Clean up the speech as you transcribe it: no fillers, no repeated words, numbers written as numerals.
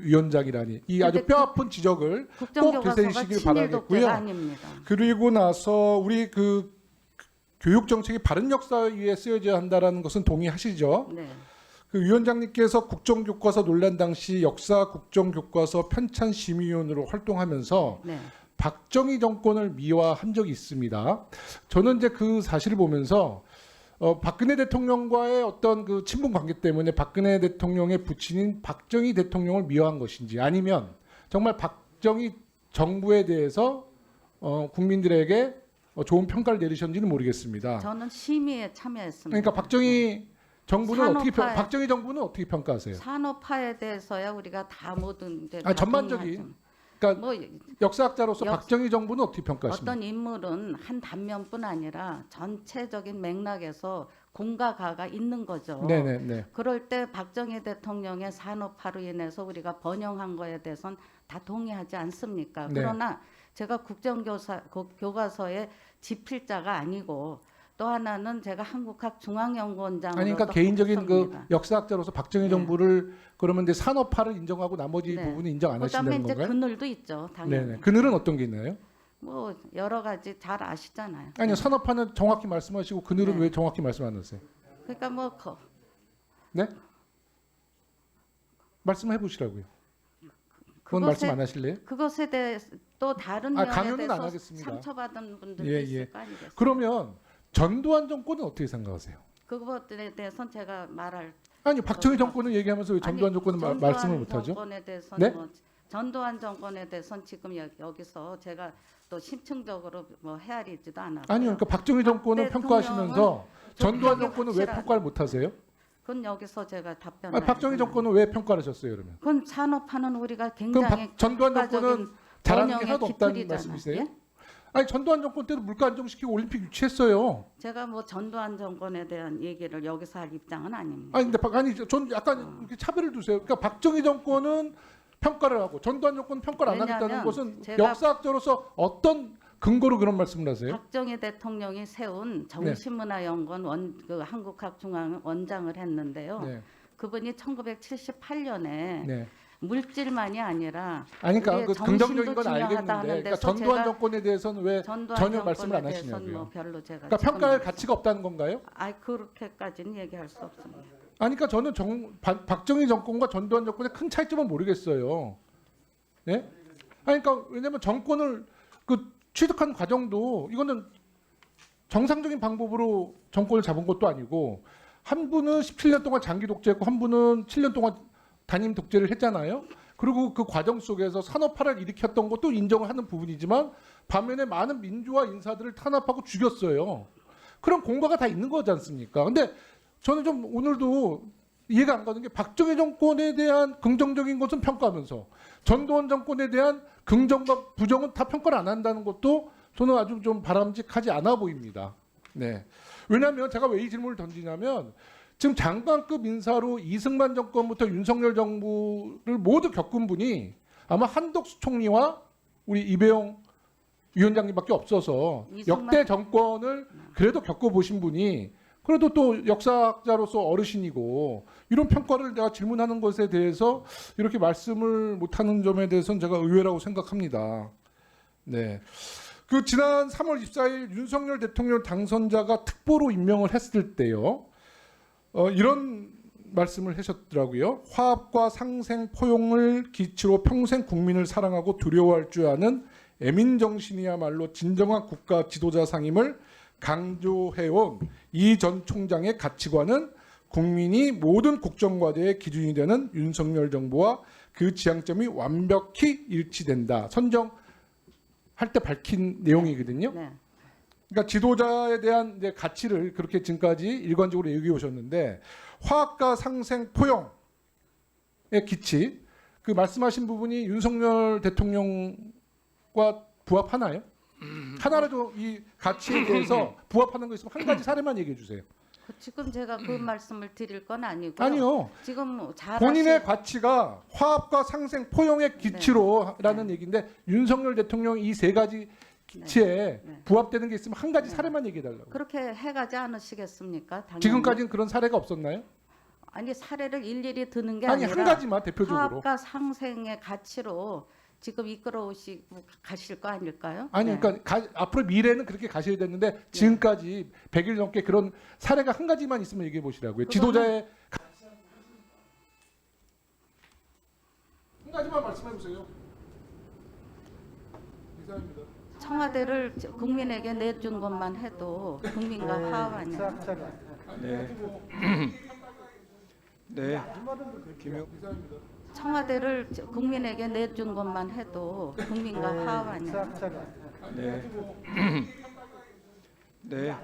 위원장이라니 이 아주 뼈아픈 지적을 꼭 되새기시길 바라겠고요. 아닙니다. 그리고 나서 우리 그 교육 정책이 바른 역사 위에 쓰여져야 한다라는 것은 동의하시죠? 네. 그 위원장님께서 국정교과서 논란 당시 역사 국정교과서 편찬 심의위원으로 활동하면서 네. 박정희 정권을 미화한 적이 있습니다. 저는 이제 그 사실을 보면서 박근혜 대통령과의 어떤 그 친분 관계 때문에 박근혜 대통령의 부친인 박정희 대통령을 미화한 것인지 아니면 정말 박정희 정부에 대해서 국민들에게 좋은 평가를 내리셨는지는 모르겠습니다. 저는 심의에 참여했습니다. 그러니까 박정희 정부는 박정희 정부는 어떻게 평가하세요? 산업화에 대해서야 우리가 다 모든 데 전반적인 그러니까 뭐 역사학자로서 박정희 정부는 어떻게 평가하십니까? 어떤 인물은 한 단면뿐 아니라 전체적인 맥락에서 공과 가가 있는 거죠. 네네네. 그럴 때 박정희 대통령의 산업화로 인해서 우리가 번영한 거에 대해서는 다 동의하지 않습니까? 네. 그러나 제가 국정교과서의 집필자가 아니고 또 하나는 제가 한국학중앙연구원장으로 아니 그러니까 개인적인 그 했습니다. 역사학자로서 박정희 네. 정부를 그러면 이제 산업화를 인정하고 나머지 네. 부분은 인정 안 그다음에 하신다는 이제 건가요? 그늘도 있죠, 당연히. 네네. 그늘은 어떤 게 있나요? 뭐 여러 가지 잘 아시잖아요. 아니요 산업화는 정확히 말씀하시고 그늘은 네. 왜 정확히 말씀 안 하세요? 그러니까 뭐 네? 말씀해 보시라고요. 그건 말씀 안 하실래요? 그것에 대해 또 다른 면에 강요는 안 대해서 하겠습니다. 상처받은 분들도 예, 있을 예. 거 아니겠어요. 그러면 전두환 정권은 어떻게 생각하세요? 그것에 대해서는 제가 말할 아니 박정희 정권을 얘기하면서 왜 전두환 정권은 말씀을 못 하죠? 정권에 대해서는 네? 뭐 전두환 정권에 대해서는 지금 여기서 제가 또 심층적으로 뭐 헤아리지도 않았고요. 아니요. 그러니까 박정희 정권을 대통령은 평가하시면서 전두환 좀 정권은 왜 확실한- 평가를 못 하세요? 그건 여기서 제가 답변을. 아니, 박정희 정권은 왜 평가를 하셨어요, 그러면? 그건 산업화는 우리가 그럼 굉장히 전두환 정권은 잘하는 게 번영의 하나도 없다는 기틀이잖아요. 말씀이세요? 예? 아니 전두환 정권 때도 물가 안정시키고 올림픽 유치했어요. 제가 뭐 전두환 정권에 대한 얘기를 여기서 할 입장은 아닙니다. 아니 근데 전 약간 이렇게 차별을 두세요. 그러니까 박정희 정권은 평가를 하고 전두환 정권은 평가를 안 하겠다는 왜냐하면 것은 제가 역사학자로서 어떤 근거로 그런 말씀을 하세요? 박정희 대통령이 세운 정신문화연구원 그 한국학중앙 원장을 했는데요. 네. 그분이 1978년에 네. 물질만이 아니라 아니 그러니까 우리의 그 긍정적인 정신도 건 중요하다 알겠는데 하는 그러니까 데서 전두환 제가 정권에 대해서는 왜 전두환 전혀 말씀을 안 정권에 대해서는 하시냐고요. 뭐 별로 제가 그러니까 평가할 지금- 가치가 없다는 건가요? 아이 그렇게까지는 얘기할 수 없습니다. 아니 그러니까 저는 박정희 정권과 전두환 정권의 큰 차이점은 모르겠어요. 네? 아니 그러니까 왜냐면 정권을 그 취득한 과정도 이거는 정상적인 방법으로 정권을 잡은 것도 아니고 한 분은 17년 동안 장기 독재했고 한 분은 7년 동안 단임 독재를 했잖아요. 그리고 그 과정 속에서 산업화를 일으켰던 것도 인정을 하는 부분이지만 반면에 많은 민주화 인사들을 탄압하고 죽였어요. 그런 공과가 다 있는 거지 않습니까? 근데 저는 좀 오늘도 이해가 안 가는 게 박정희 정권에 대한 긍정적인 것은 평가하면서 전두환 정권에 대한 긍정과 부정은 다 평가를 안 한다는 것도 저는 아주 좀 바람직하지 않아 보입니다. 네. 왜냐하면 제가 왜 이 질문을 던지냐면 지금 장관급 인사로 이승만 정권부터 윤석열 정부를 모두 겪은 분이 아마 한덕수 총리와 우리 이배용 위원장님밖에 없어서 역대 정권을 그래도 겪어보신 분이 그래도 또 역사학자로서 어르신이고 이런 평가를 내가 질문하는 것에 대해서 이렇게 말씀을 못하는 점에 대해서는 제가 의외라고 생각합니다. 네. 그 지난 3월 24일 윤석열 대통령 당선자가 특보로 임명을 했을 때요. 이런 말씀을 하셨더라고요. 화합과 상생 포용을 기치로 평생 국민을 사랑하고 두려워할 줄 아는 애민 정신이야말로 진정한 국가 지도자상임을 강조해온 이 전 총장의 가치관은 국민이 모든 국정과제의 기준이 되는 윤석열 정부와 그 지향점이 완벽히 일치된다. 선정할 때 밝힌 내용이거든요. 네. 그러니까 지도자에 대한 이제 가치를 그렇게 지금까지 일관적으로 얘기해 오셨는데 화합과 상생 포용의 기치 그 말씀하신 부분이 윤석열 대통령과 부합하나요? 하나라도 이 가치에 대해서 부합하는 거 있으면 한 가지 사례만 얘기해 주세요. 지금 제가 그 말씀을 드릴 건 아니고요. 아니요. 지금 잘 본인의 가치가 화합과 상생 포용의 기치로라는 네. 얘기인데 윤석열 대통령 이 세 가지 기치에 네. 부합되는 게 있으면 한 가지 네. 사례만 얘기해 달라고. 그렇게 해가지 않으시겠습니까? 당연히. 지금까지는 그런 사례가 없었나요? 아니 사례를 일일이 드는 게 아니 아니라 한 가지만 대표적으로. 화합과 상생의 가치로 지금 이끌어오시고 가실 거 아닐까요? 아니 네. 그러니까 앞으로 미래는 그렇게 가셔야 되는데 지금까지 100일 넘게 그런 사례가 한 가지만 있으면 얘기해 보시라고요. 그거는- 지도자의 한 가지만 말씀해 보세요. 이상입니다. 청와대를 국민에게 내준 것만 해도 국민과 화합 아니에요. 네. 네. 김용 이상입니다. 청와대를 국민에게 내준 것만 해도 국민과 화합 아니에요. 네. 네.